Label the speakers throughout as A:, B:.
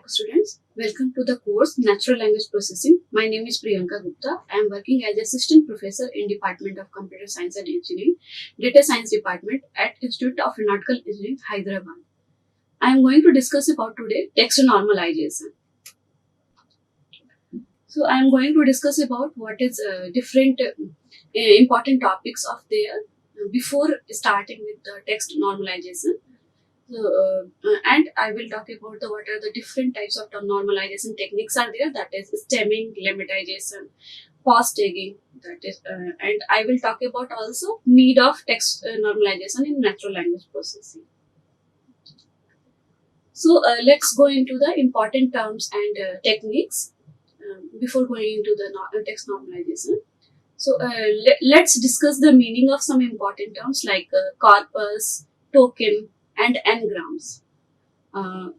A: students. Welcome to the course Natural Language Processing. My name is Priyanka Gupta. I am working as Assistant Professor in Department of Computer Science and Engineering, Data Science Department at Institute of Aeronautical Engineering, Hyderabad. I am going to discuss about today text normalization. So I am going to discuss about what is different important topics of there before starting with the text normalization. And I will talk about what are the different types of normalization techniques are there. That is stemming, lemmatization, pause tagging. That is, and I will talk about also need of text normalization in natural language processing. So let's go into the important terms and techniques before going into the text normalization. So let's discuss the meaning of some important terms like corpus, token, and n-grams.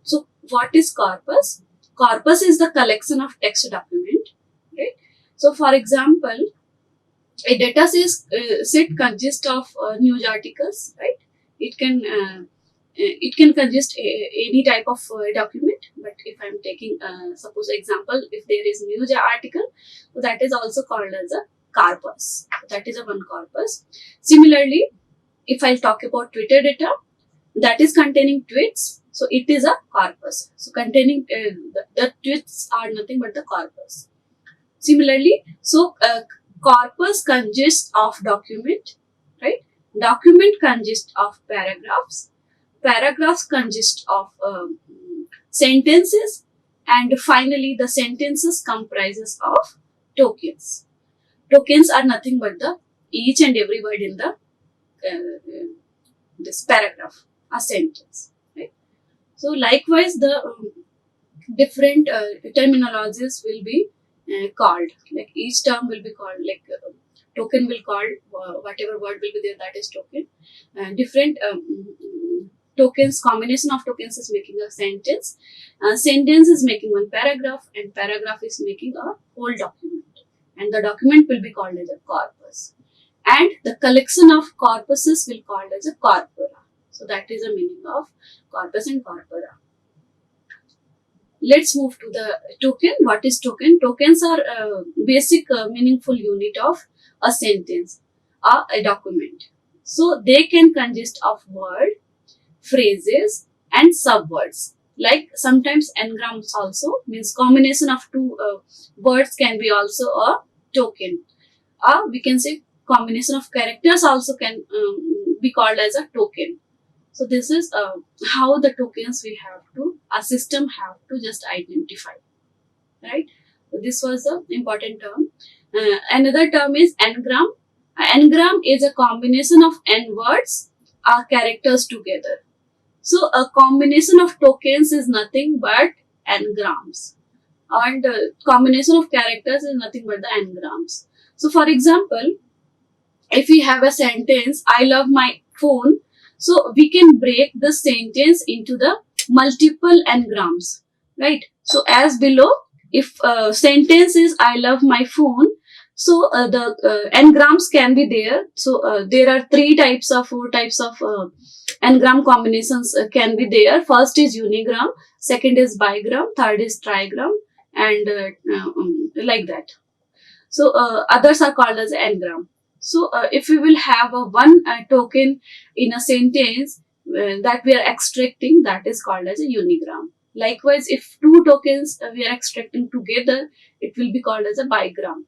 A: So what is corpus? Corpus is the collection of text document, right? So for example, a data set consists of news articles, right? It can consist any type of document, but if I'm taking suppose example, if there is news article, so that is also called as a corpus. That is a one corpus. Similarly, if I'll talk about Twitter data, that is containing tweets, so it is a corpus. So containing the tweets are nothing but the corpus. Similarly, so corpus consists of document, right? Document consists of paragraphs. Paragraphs consist of sentences, and finally the sentences comprises of tokens. Tokens are nothing but the each and every word in the this paragraph, a sentence, right? So likewise, the different terminologies will be called. Like each term will be called, like token will call whatever word will be there, that is token. Different tokens, combination of tokens is making a sentence. Sentence is making one paragraph, and paragraph is making a whole document. And the document will be called as a corpus. And the collection of corpuses will be called as a corpora. So that is the meaning of corpus and corpora. Let's move to the token. What is token? Tokens are a basic meaningful unit of a sentence or a document. So they can consist of word, phrases, and subwords. Like sometimes n-grams also means combination of two words can be also a token. We can say combination of characters also can be called as a token. So this is how the tokens a system have to just identify, right? So this was the important term. Another term is n-gram. N-gram is a combination of n words or characters together. So a combination of tokens is nothing but n-grams, and combination of characters is nothing but the n-grams. So for example, if we have a sentence, I love my phone, so we can break the sentence into the multiple n-grams, right? So as below, if sentence is I love my phone, so the n-grams can be there. So there are four types of n-gram combinations can be there. First is unigram, second is bigram, third is trigram, and like that. So others are called as n-gram. So if we will have one token in a sentence that we are extracting, that is called as a unigram. Likewise, if two tokens we are extracting together, it will be called as a bigram.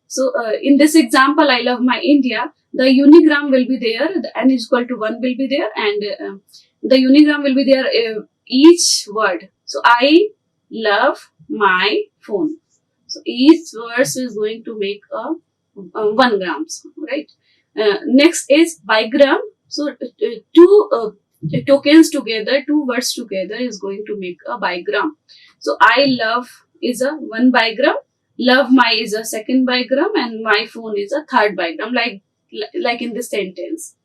A: So in this example, I love my India, the unigram will be there, the n is equal to 1 will be there, and the unigram will be there each word. So I love my phone. So each verse is going to make a 1 grams, right? Next is bigram. So two tokens together, two words together is going to make a bigram. So I love is a 1 bigram, love my is a second bigram, and my phone is a third bigram, like in this sentence.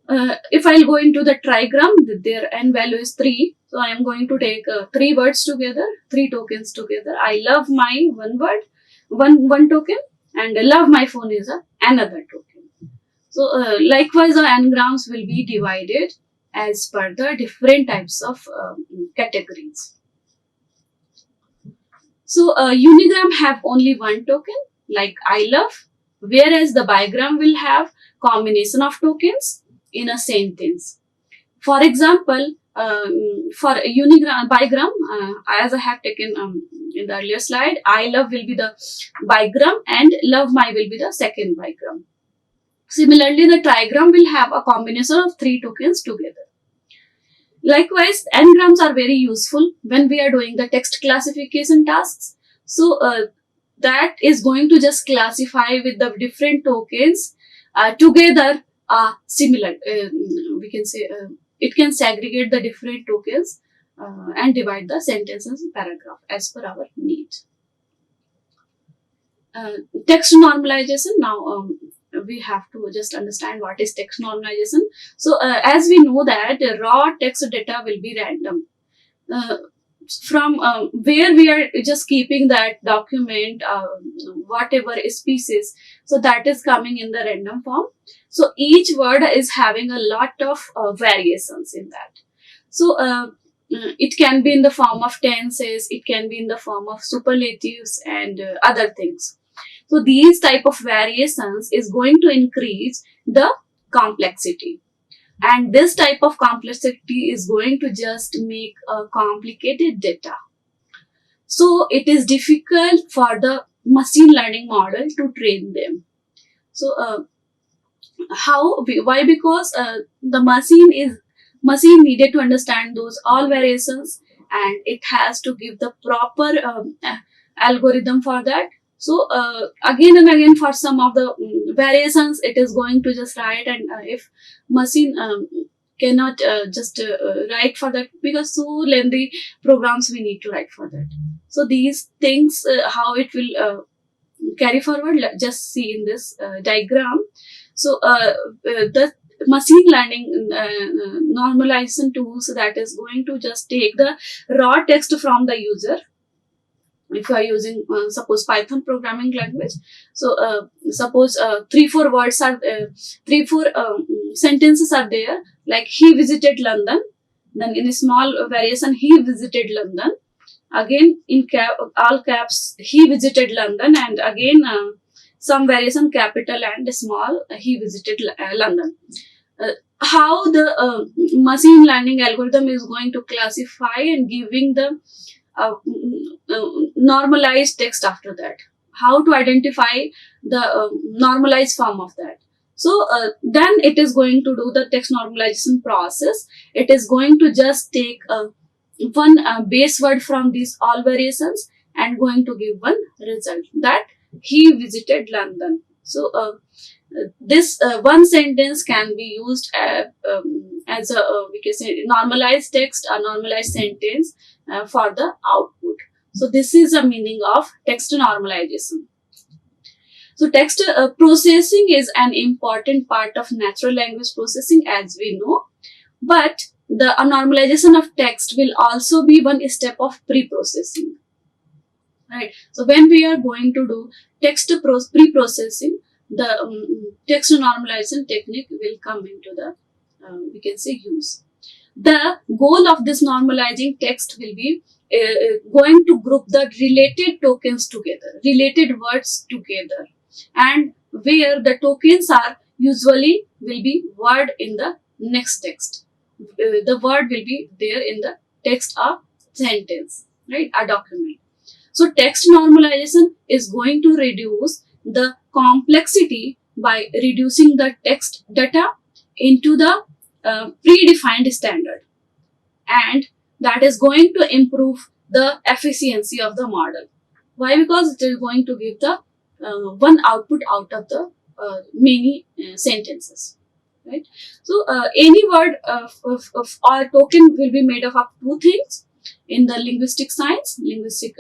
A: If I'll go into the trigram, their n value is 3. So I am going to take 3 words together, 3 tokens together. I love my one word, one token, and love my phone is another token. So likewise, the n-grams will be divided as per the different types of categories. So unigram have only one token, like I love, whereas the bigram will have combination of tokens in a sentence. For example, for a unigram, bigram, as I have taken in the earlier slide, I love will be the bigram and love my will be the second bigram. Similarly, the trigram will have a combination of three tokens together. Likewise, n-grams are very useful when we are doing the text classification tasks. So that is going to just classify with the different tokens together similar. We can say it can segregate the different tokens and divide the sentences paragraph as per our need. Text normalization. Now we have to just understand what is text normalization. So as we know that raw text data will be random. From where we are just keeping that document, whatever species, so that is coming in the random form. So each word is having a lot of variations in that. So it can be in the form of tenses, it can be in the form of superlatives and other things. So these type of variations is going to increase the complexity. And this type of complexity is going to just make a complicated data. So it is difficult for the machine learning model to train them. So why? Because the machine needed to understand those all variations, and it has to give the proper algorithm for that. So again and again for some of the variations, it is going to just write, and if machine cannot just write for that, because so lengthy programs we need to write for that. So these things, how it will carry forward, just see in this diagram. So the machine learning normalization tools that is going to just take the raw text from the user. If you are using suppose Python programming language, so suppose 3-4 words are 3-4 sentences are there, like he visited London, then in a small variation he visited London, again in all caps he visited London, and again some variation capital and small he visited London. How the machine learning algorithm is going to classify and giving the normalized text after that, how to identify the normalized form of that. So then it is going to do the text normalization process. It is going to just take one base word from these all variations and going to give one result, that he visited London. So this one sentence can be used as a we can say normalized text, a normalized sentence for the output. So this is a meaning of text normalization. So text processing is an important part of natural language processing, as we know, but the normalization of text will also be one step of pre-processing, right? So when we are going to do text pre-processing, the text normalization technique will come into the we can say use. The goal of this normalizing text will be going to group the related tokens together, related words together, and where the tokens are usually will be word in the next text. The word will be there in the text of sentence, right? A document. So text normalization is going to reduce the complexity by reducing the text data into the predefined standard, and that is going to improve the efficiency of the model. Why? Because it is going to give the one output out of the many sentences, right? So any word or token will be made up of two things in the linguistic science, linguistic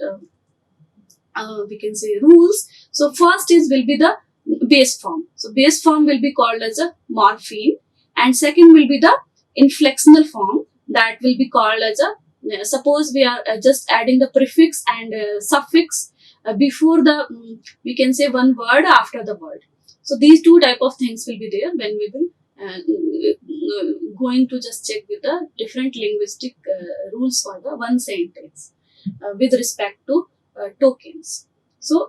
A: we can say rules. So first is will be the base form. So base form will be called as a morpheme, and second will be the inflectional form, that will be called as a suppose we are just adding the prefix and suffix before the we can say one word after the word. So these two type of things will be there when we will going to just check with the different linguistic rules for the one sentence with respect to tokens. So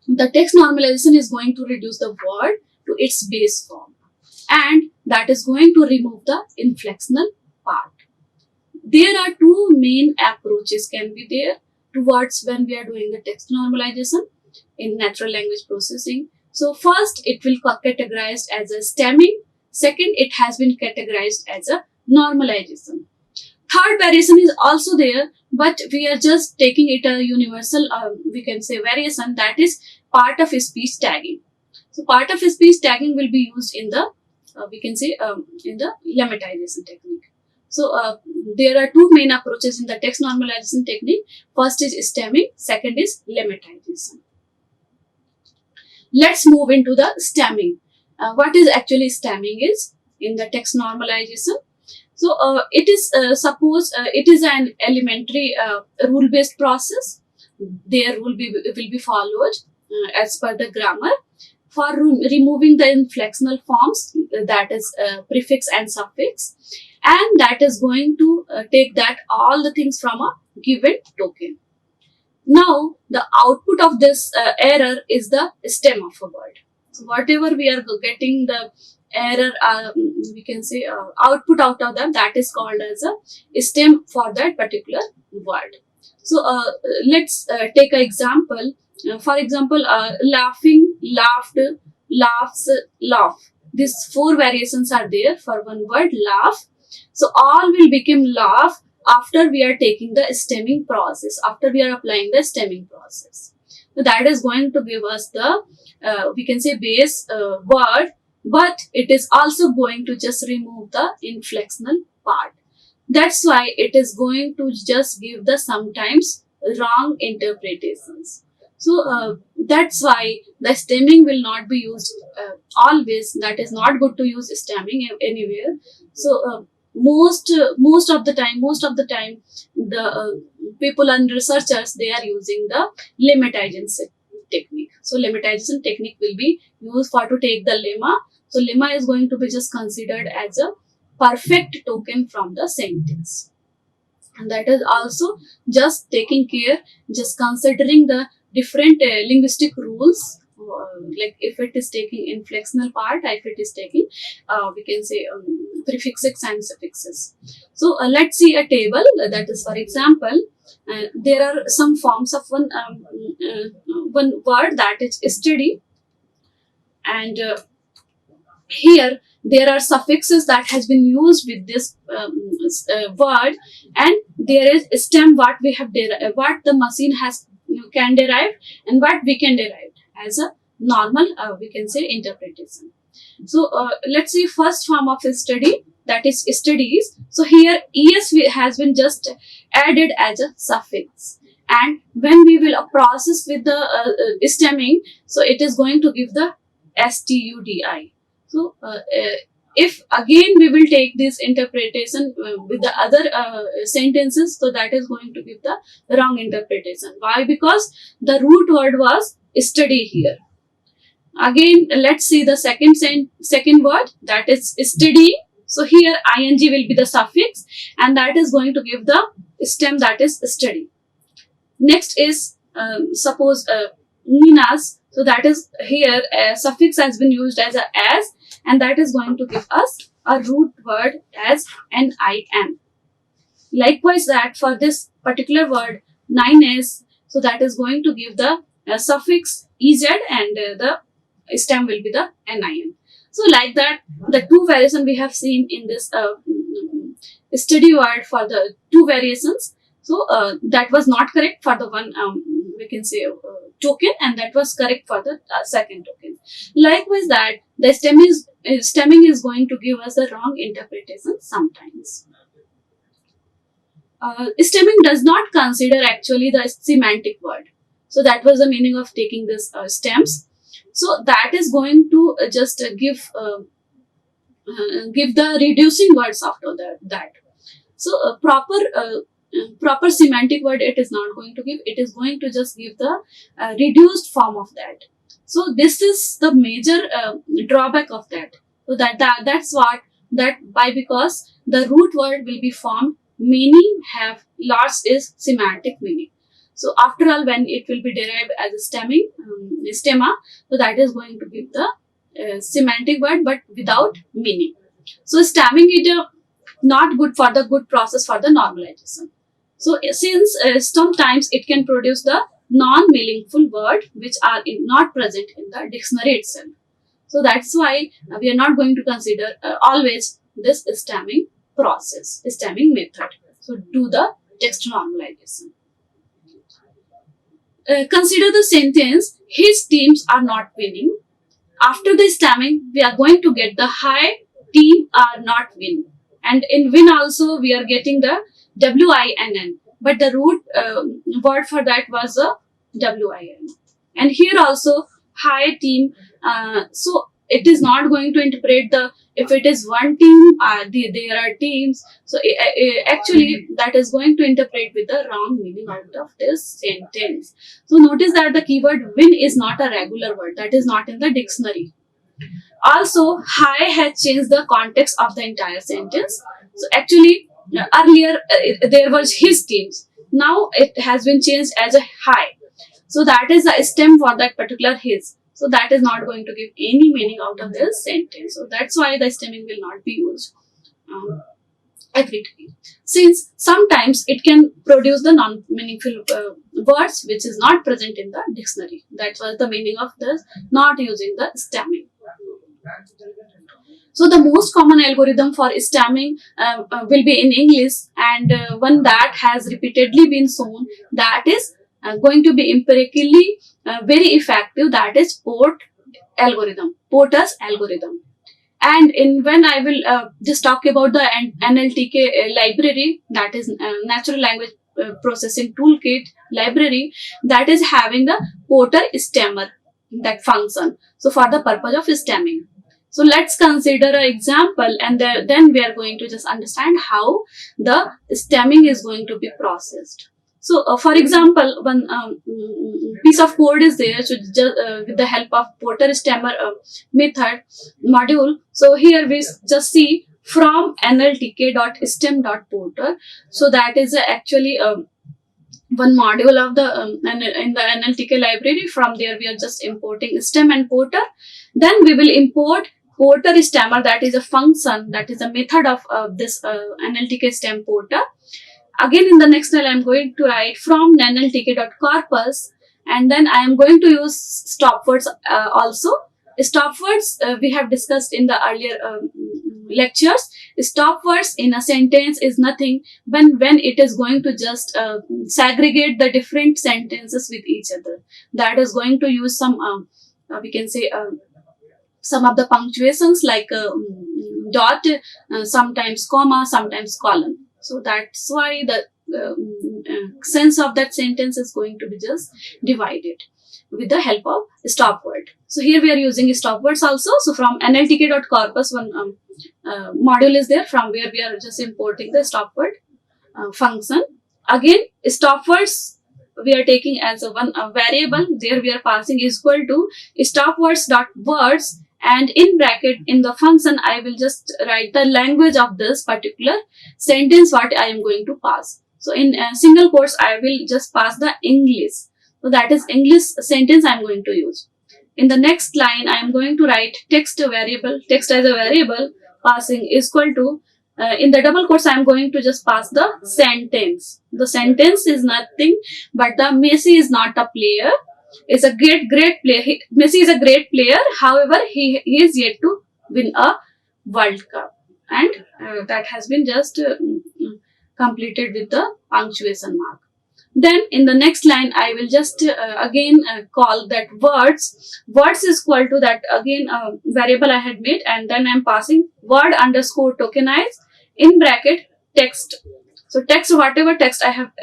A: the text normalization is going to reduce the word to its base form, and that is going to remove the inflectional part. There are two main approaches can be there towards when we are doing the text normalization in natural language processing. So first, it will categorized as a stemming. Second, it has been categorized as a normalization. Third variation is also there, but we are just taking it a universal, we can say variation, that is part of speech tagging. So part of speech tagging will be used in the, we can say, in the lemmatization technique. So there are two main approaches in the text normalization technique. First is stemming, second is lemmatization. Let's move into the stemming. What is actually stemming is in the text normalization. So it is suppose it is an elementary rule-based process. Their rule will be followed as per the grammar for removing the inflectional forms, that is prefix and suffix, and that is going to take that all the things from a given token. Now the output of this error is the stem of a word. So whatever we are getting the error, we can say output out of them, that is called as a stem for that particular word. So let's take an example. For example, laughing, laughed, laughs, laugh. These four variations are there for one word, laugh. So all will become laugh after we are taking the stemming process, after we are applying the stemming process. So that is going to give us the, we can say, base word, but it is also going to just remove the inflectional part. That's why it is going to just give the sometimes wrong interpretations. So that's why the stemming will not be used always. That is not good to use stemming anywhere. So most of the time the people and researchers, they are using the lemmatization technique. So lemmatization technique will be used for to take the lemma. So lemma is going to be just considered as a perfect token from the sentence, and that is also just taking care, just considering the different linguistic rules, like if it is taking inflectional part, if it is taking we can say prefixes and suffixes. So let's see a table, that is, for example, there are some forms of one word, that is study, and here there are suffixes that has been used with this word, and there is stem what we have what the machine has can derive, and what we can derive as a normal we can say interpretation. So let's see first form of study, that is studies. So here es has been just added as a suffix, and when we will process with the stemming, so it is going to give the studi. So if again we will take this interpretation with the other sentences, so that is going to give the wrong interpretation. Why? Because the root word was study here. Again, let's see the second word, that is study. So here ing will be the suffix, and that is going to give the stem, that is study. Next is suppose ninas. So that is here a suffix has been used as a as, and that is going to give us a root word as nin. Likewise, that for this particular word 9s, so that is going to give the suffix ez, and the stem will be the nin. So like that, the two variations we have seen in this study word for the two variations. So that was not correct for the one we can say token, and that was correct for the second token. Likewise, that the stemming is going to give us the wrong interpretation sometimes. Stemming does not consider actually the semantic word. So that was the meaning of taking this stems. So that is going to just give the reducing words after that. So proper semantic word it is not going to give. It is going to just give the reduced form of that. So this is the major drawback of that. So that's what that by because the root word will be formed, meaning have lots is semantic meaning. So after all, when it will be derived as a stemma, so that is going to give the semantic word but without meaning. So stemming is not good for the good process for the normalization. So since sometimes it can produce the non-meaningful word which are not present in the dictionary itself. So that's why we are not going to consider always this stemming process, stemming method. So do the text normalization. Consider the sentence, his teams are not winning. After the stemming, we are going to get the high team are not win. And in win also, we are getting the WINN. But the root word for that was a WIN. And here also, high team. So it is not going to interpret the, if it is one team, there are teams. So actually, that is going to interpret with the wrong meaning out of this sentence. So notice that the keyword win is not a regular word, that is not in the dictionary. Also, high has changed the context of the entire sentence. So actually, earlier there was his teams. Now it has been changed as a high. So that is the stem for that particular his. So that is not going to give any meaning out of this sentence. So that's why the stemming will not be used every time. Since sometimes it can produce the non-meaningful words which is not present in the dictionary. That was the meaning of this not using the stemming. So the most common algorithm for stemming will be in English, and one that has repeatedly been shown that is going to be empirically very effective, that is Porter's algorithm. And when I will just talk about the NLTK library, that is Natural Language Processing Toolkit library, that is having the Porter stemmer, that function. So for the purpose of stemming. So let's consider an example, and then we are going to just understand how the stemming is going to be processed. So for example, one piece of code is there, so just, with the help of Porter stemmer method module. So here we just see from nltk.stem.porter. So that is actually one module of the in the NLTK library. From there we are just importing stem and porter. Then we will import Porter stemmer, that is a function, that is a method of this NLTK stem porter. Again in the next line I am going to write from nltk.corpus, and then I am going to use stop words also. Stop words we have discussed in the earlier lectures. Stop words in a sentence is nothing when it is going to just segregate the different sentences with each other. That is going to use some we can say some of the punctuations like dot, sometimes comma, sometimes colon. So that's why the sense of that sentence is going to be just divided with the help of stop word. So here we are using stop words also. So from nltk.corpus, one module is there from where we are just importing the stop word function. Again, stop words we are taking as a variable. There we are passing is equal to stop words dot words, and in bracket in the function I will just write the language of this particular sentence what I am going to pass. So in single quotes I will just pass the English. So that is English sentence I am going to use. In the next line I am going to write text as a variable, passing is equal to in the double quotes I am going to just pass the sentence. The sentence is nothing but the Messi is not a player. Is a great player. Messi is a great player. However, he is yet to win a World Cup, and that has been just completed with the punctuation mark. Then in the next line, I will just again call that words. Words is equal to that again variable I had made, and then I am passing word underscore tokenize in bracket text. So text, whatever text I have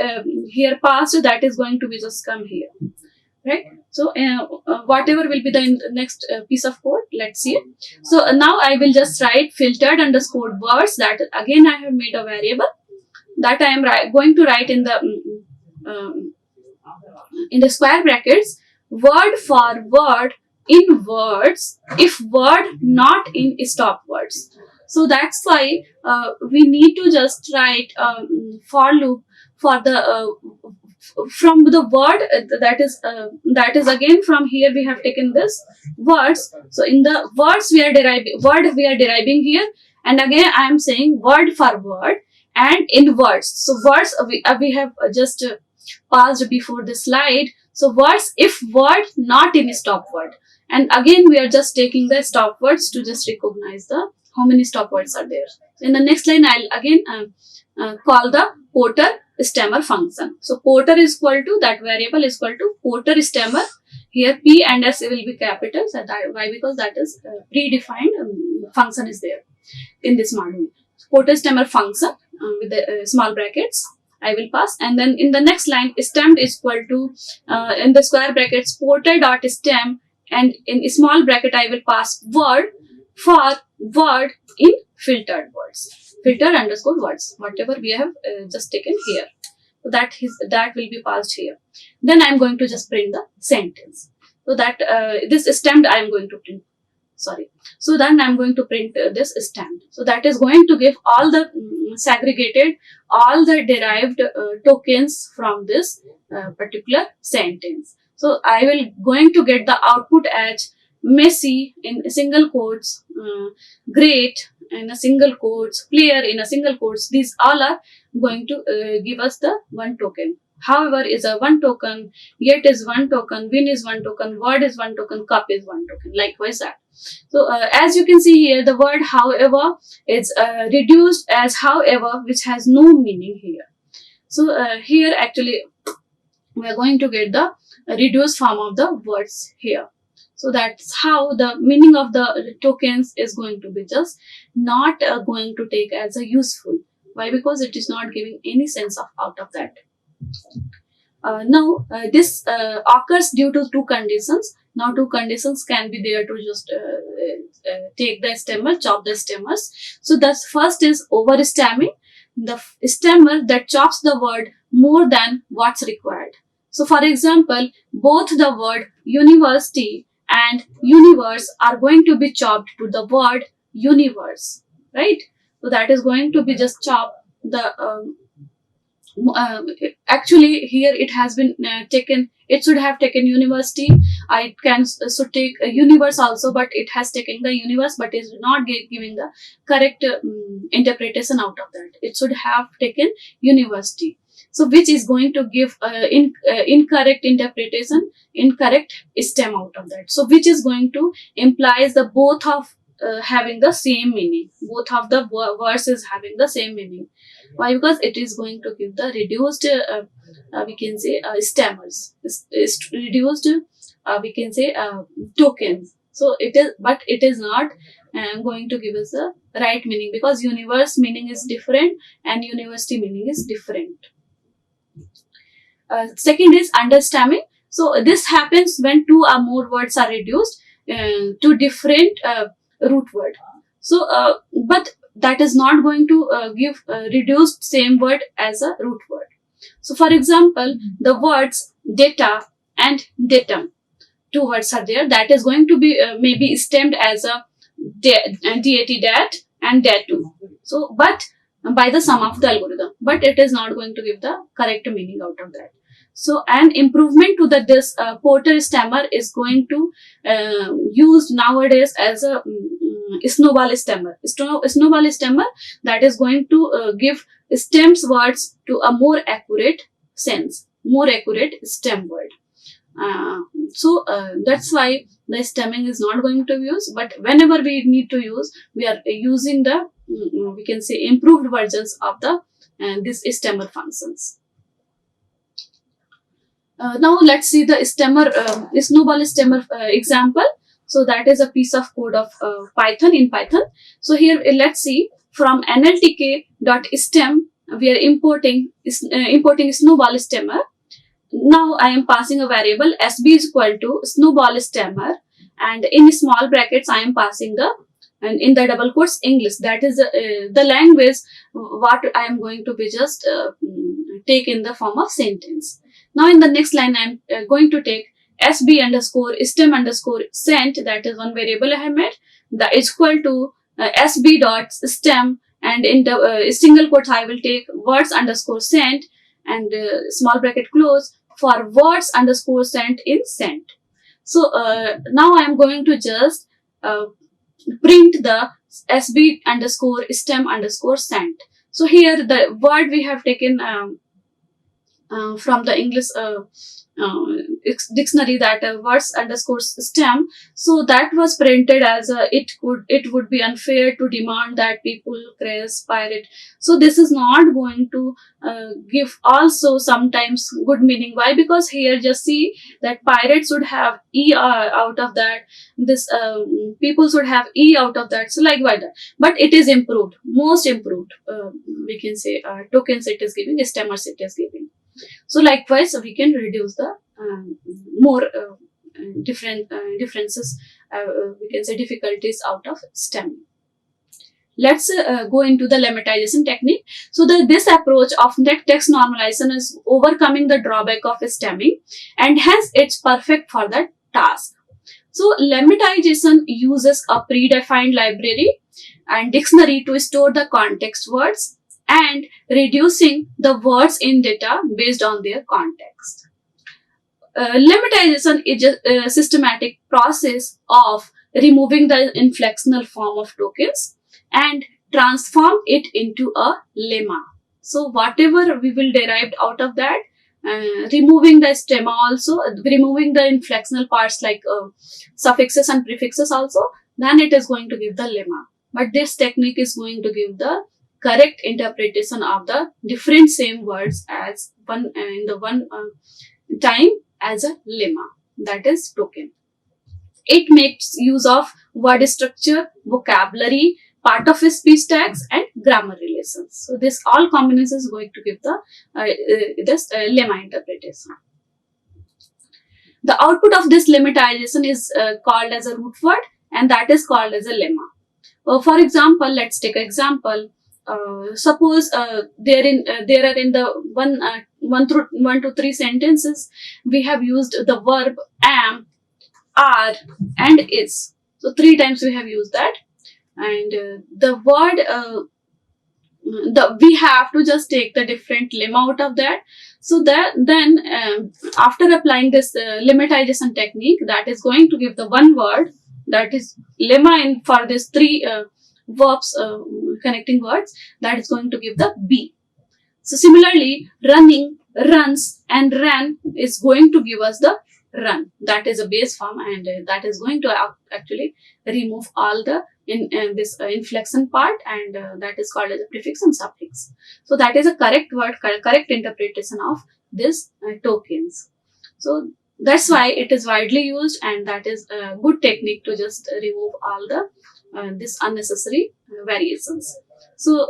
A: here passed, that is going to be just come here. Right. So whatever will be the next piece of code, let's see it. So now I will just write filtered underscore words, that again I have made a variable that I am going to write in the square brackets, word for word in words if word not in stop words. So that's why we need to just write for loop for the from the word that is again from here we have taken this words. So in the words we are deriving here, and again I am saying word for word and in words. So words we have just passed before the slide. So words if word not in stop word, and again we are just taking the stop words to just recognize the how many stop words are there. In the next line I'll again call the Porter stammer function. So Porter is equal to that variable is equal to Porter stammer. Here P and S will be capital. So that, why? Because that is predefined function is there in this module. Porter stammer function with the small brackets I will pass, and then in the next line stem is equal to in the square brackets Porter dot stem, and in small bracket I will pass word for word in filtered words. Filter underscore words, whatever we have just taken here. So that will be passed here. Then I am going to just print the sentence. So that this stemmed I am going to print. Sorry. So then I am going to print this stemmed. So that is going to give all the segregated, all the derived tokens from this particular sentence. So I will going to get the output as messy in single quotes, great in a single quotes, clear in a single quotes. These all are going to give us the one token. However is a one token, yet is one token, win is one token, word is one token, cup is one token. Likewise that. So as you can see here, the word however is reduced as however, which has no meaning here. So here actually we are going to get the reduced form of the words here. So that's how the meaning of the tokens is going to be just not going to take as a useful. Why? Because it is not giving any sense of out of that. Now this occurs due to two conditions. Now two conditions can be there to just take the stemmer, chop the stemmers. So the first is overstemming, the stemmer that chops the word more than what's required. So for example, both the word university and universe are going to be chopped to the word universe, right? So that is going to be just chopped. The actually here it has been taken, it should have taken university. I can so take a universe also, but it has taken the universe, but is not giving the correct interpretation out of that. It should have taken university. So which is going to give incorrect interpretation, incorrect stem out of that. So which is going to implies the both of having the same meaning. Both of the verses having the same meaning. Why? Because it is going to give the reduced, we can say stemmers, reduced, we can say tokens. So it is, but it is not going to give us the right meaning, because universe meaning is different and university meaning is different. Second is understanding. So this happens when two or more words are reduced to different root word. So but that is not going to give reduced same word as a root word. So for example, the words data and datum, two words are there, that is going to be maybe stemmed as a dat and datu. So but by the sum of the algorithm, but it is not going to give the correct meaning out of that. So an improvement to the this Porter stammer is going to used nowadays as a snowball stammer. Snowball stammer that is going to give stems words to a more accurate sense, more accurate stem word. So that's why the stemming is not going to be used, but whenever we need to use, we are using the we can say improved versions of the this stemmer functions. Now let's see the stemmer snowball stemmer example. So that is a piece of code of Python in Python. So here let's see, from nltk.stem we are importing snowball stemmer. Now I am passing a variable sb is equal to snowball stemmer, and in small brackets I am passing the, and in the double quotes, English. That is the language what I am going to be just take in the form of sentence. Now in the next line I am going to take sb underscore stem underscore sent, that is one variable I have made, that is equal to sb dot stem, and in the single quotes I will take words underscore sent, and small bracket close for words underscore sent in sent. So now I am going to just print the sb underscore stem underscore sent. So here the word we have taken from the English dictionary, that words underscore stem. So that was printed as it would be unfair to demand that people craze pirate. So this is not going to give also sometimes good meaning. Why? Because here just see that pirates would have e out of that. This people should have e out of that. So like why that? But it is improved, most improved. We can say tokens it is giving, stemmers it is giving. So likewise, we can reduce the more differences, we can say difficulties out of STEM. Let's go into the lemmatization technique. So this approach of net text normalization is overcoming the drawback of stemming, and hence it's perfect for the task. So lemmatization uses a predefined library and dictionary to store the context words and reducing the words in data based on their context. Lemmatization is a systematic process of removing the inflectional form of tokens and transform it into a lemma. So whatever we will derive out of that, removing the stemma also, removing the inflectional parts like suffixes and prefixes also, then it is going to give the lemma. But this technique is going to give the correct interpretation of the different same words as one in the one time as a lemma, that is token. It makes use of word structure, vocabulary, part of speech tags, and grammar relations. So this all combinations is going to give the this lemma interpretation. The output of this lemmatization is called as a root word, and that is called as a lemma. For example, let's take an example. Suppose there are in the one to three sentences we have used the verb am, are, and is. So 3 times we have used that, and the word we have to just take the different lemma out of that. So that then after applying this lemmatization technique, that is going to give the one word, that is lemma in for this 3 verbs, connecting words, that is going to give the B. So similarly, running, runs, and ran is going to give us the run. That is a base form, and that is going to actually remove all the this inflection part, and that is called as a prefix and suffix. So that is a correct word, correct interpretation of this tokens. So that's why it is widely used, and that is a good technique to just remove all the this unnecessary variations. So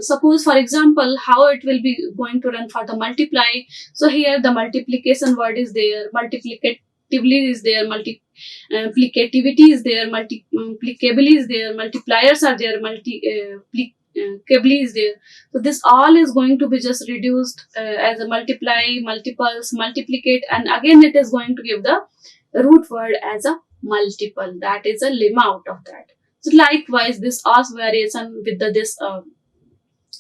A: suppose for example how it will be going to run for the multiply. So here the multiplication word is there, multiplicatively is there, multiplicativity is there, multiplicably is there, multipliers are there, multiplicably is there. So this all is going to be just reduced as a multiply, multiples, multiplicate, and again it is going to give the root word as a multiple. That is a lemma out of that. So likewise, this os variation with this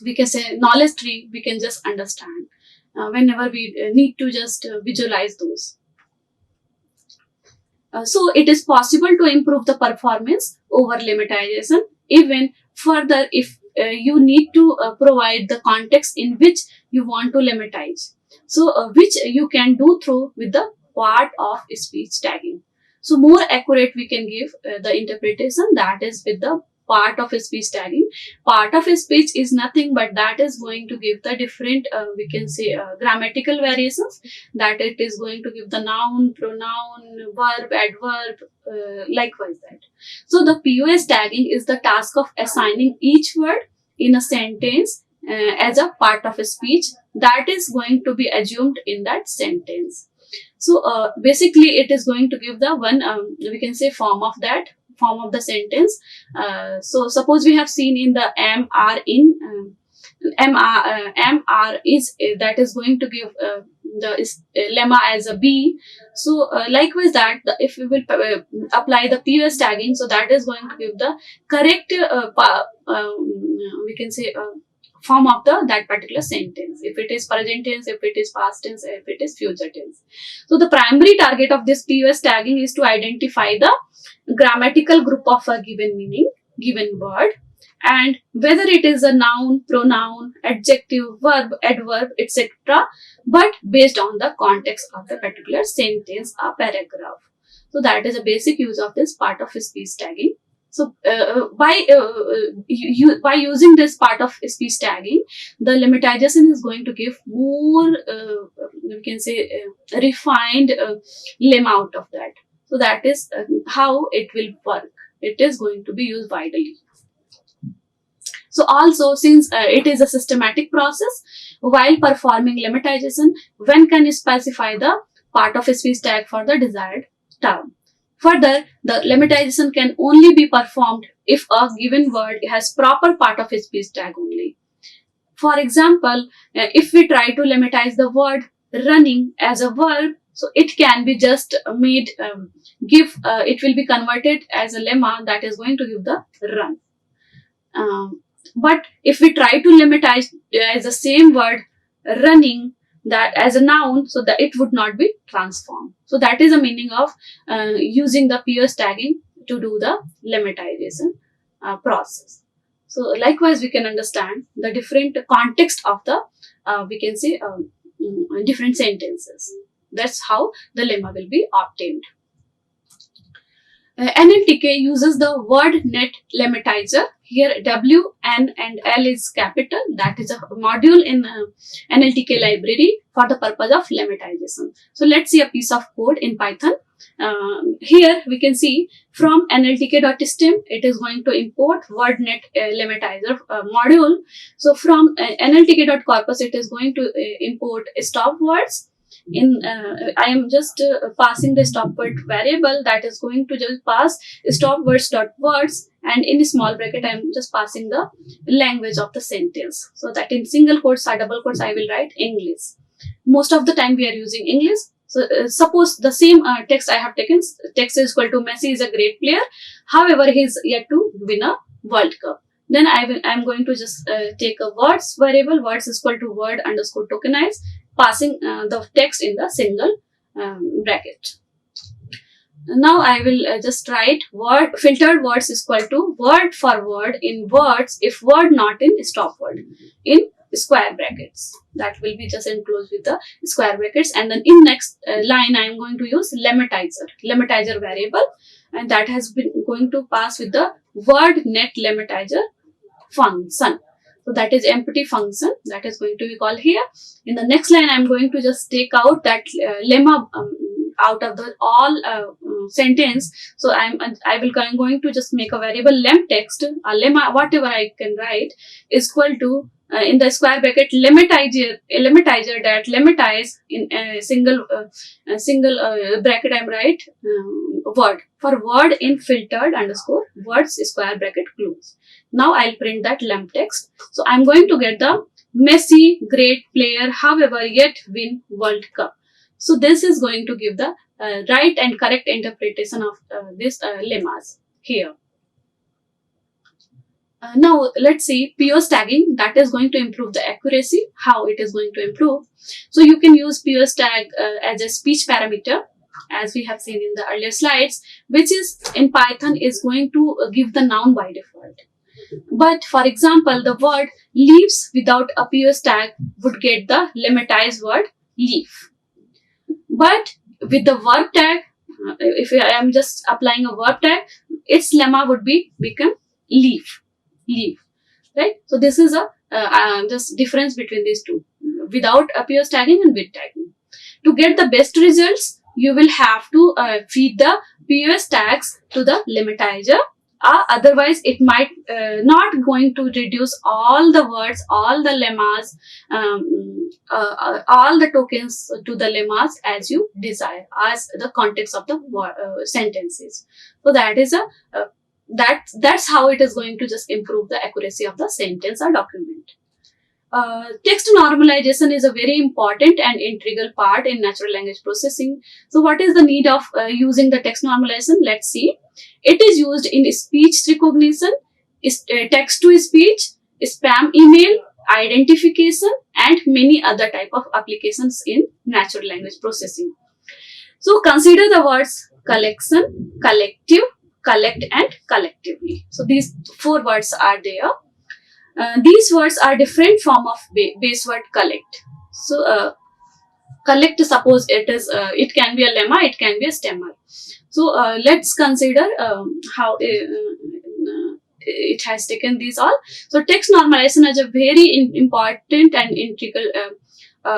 A: we can say knowledge tree, we can just understand whenever we need to just visualize those. So it is possible to improve the performance over lemmatization even further if you need to provide the context in which you want to lemmatize. So which you can do through with the part of speech tagging. So more accurate we can give the interpretation, that is with the part of speech tagging. Part of speech is nothing but that is going to give the different we can say grammatical variations, that it is going to give the noun, pronoun, verb, adverb, likewise that. So the POS tagging is the task of assigning each word in a sentence as a part of a speech that is going to be assumed in that sentence. So basically it is going to give the one we can say form of the sentence. So suppose we have seen in the am, are, in, am, are, is, that is going to give the lemma as a B. So likewise that if we will apply the POS tagging, so that is going to give the correct we can say form of that particular sentence, if it is present tense, if it is past tense, if it is future tense. So the primary target of this POS tagging is to identify the grammatical group of a given meaning, given word, and whether it is a noun, pronoun, adjective, verb, adverb, etc., but based on the context of the particular sentence or paragraph. So that is a basic use of this part of speech tagging. So by using this part of speech tagging, the lemmatization is going to give more, we can say, refined lemma out of that. So that is how it will work. It is going to be used widely. So also, since it is a systematic process, while performing lemmatization, one can specify the part of speech tag for the desired term. Further, the lemmatization can only be performed if a given word has proper part of speech tag only. For example, if we try to lemmatize the word running as a verb, so it can be just made, it will be converted as a lemma that is going to give the run. But if we try to lemmatize as the same word running that as a noun, so that it would not be transformed. So that is the meaning of using the POS tagging to do the lemmatization process. So likewise, we can understand the different context of the, we can say, different sentences. That's how the lemma will be obtained. NLTK uses the word net lemmatizer. Here W, N and L is capital. That is a module in NLTK library for the purpose of lemmatization. So let's see a piece of code in Python. Here we can see from nltk.stem, it is going to import word net lemmatizer module. So from nltk.corpus, it is going to import stop words. I am just passing the stop word variable that is going to just pass stop words dot words, and in small bracket I am just passing the language of the sentence, so that in single quotes or double quotes I will write English. Most of the time we are using English. So suppose the same text I have taken, text is equal to Messi is a great player, however he is yet to win a World Cup. Then I am going to just take a words variable, words is equal to word underscore tokenize, passing the text in the single bracket. Now I will just write word filtered words is equal to word for word in words if word not in stop word in square brackets. That will be just enclosed with the square brackets, and then in next line I am going to use lemmatizer variable, and that has been going to pass with the word net lemmatizer function. So that is empty function that is going to be called here. In the next line, I am going to just take out that lemma out of the all sentence. So I'm going to just make a variable lem text, a lemma, whatever I can write, is equal to in the square bracket lemmatizer that lemmatize in a single bracket. I'm write word for word in filtered underscore words square bracket close. Now I'll print that lem text. So I'm going to get the Messi great player, however yet win World Cup. So this is going to give the right and correct interpretation of this lemmas here. Now let's see POS tagging, that is going to improve the accuracy. How it is going to improve? So you can use POS tag as a speech parameter, as we have seen in the earlier slides, which is in Python is going to give the noun by default. But for example, the word leaves without a POS tag would get the lemmatized word leaf. But with the verb tag, if I am just applying a verb tag, its lemma would be become leaf, right? So this is a just difference between these two, without a POS tagging and with tagging. To get the best results, you will have to feed the POS tags to the lemmatizer. Otherwise, it might not going to reduce all the words, all the lemmas, all the tokens to the lemmas as you desire, as the context of the sentences. So that is that's how it is going to just improve the accuracy of the sentence or document. Text normalization is a very important and integral part in natural language processing. So what is the need of using the text normalization? Let's see. It is used in speech recognition, text to speech, spam email, identification, and many other type of applications in natural language processing. So consider the words collection, collective, collect, and collectively. So these four words are there. These words are different form of base word collect. So collect, suppose it can be a lemma, it can be a stemmer. So let's consider how it has taken these all. So text normalization is a very important and integral,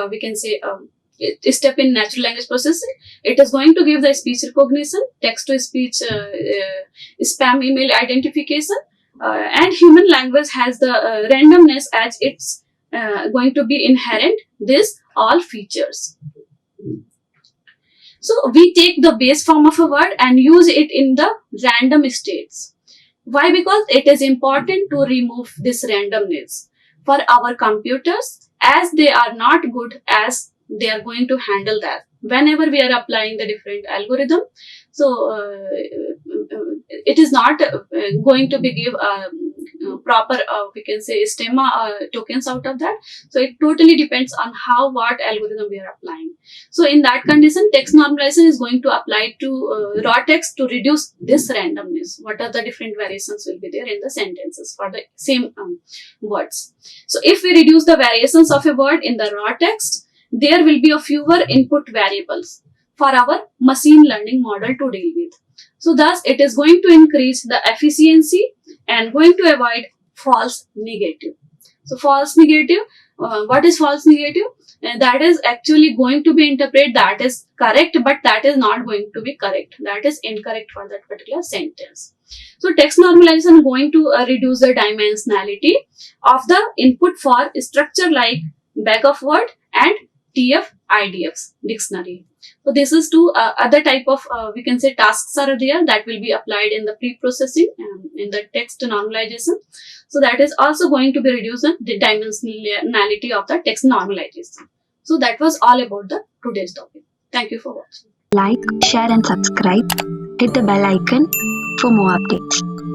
A: we can say, step in natural language processing. It is going to give the speech recognition, text to speech, spam email identification, and human language has the randomness as it's going to be inherent, this all features. So we take the base form of a word and use it in the random states. Why? Because it is important to remove this randomness for our computers, as they are not good as they are going to handle that whenever we are applying the different algorithm. So it is not going to be give proper, we can say, stemma tokens out of that. So it totally depends on how, what algorithm we are applying. So in that condition, text normalization is going to apply to raw text to reduce this randomness. What are the different variations will be there in the sentences for the same words. So if we reduce the variations of a word in the raw text, there will be a fewer input variables for our machine learning model to deal with. So thus it is going to increase the efficiency and going to avoid false negative. So false negative, what is false negative? That is actually going to be interpreted that is correct, but that is not going to be correct. That is incorrect for that particular sentence. So text normalization going to reduce the dimensionality of the input for structure like bag of word and TF IDFs dictionary. So this is two other type of, we can say, tasks are there that will be applied in the pre-processing in the text normalization. So that is also going to be reducing the dimensionality of the text normalization. So that was all about the today's topic. Thank you for watching.
B: Like, share and subscribe. Hit the bell icon for more updates.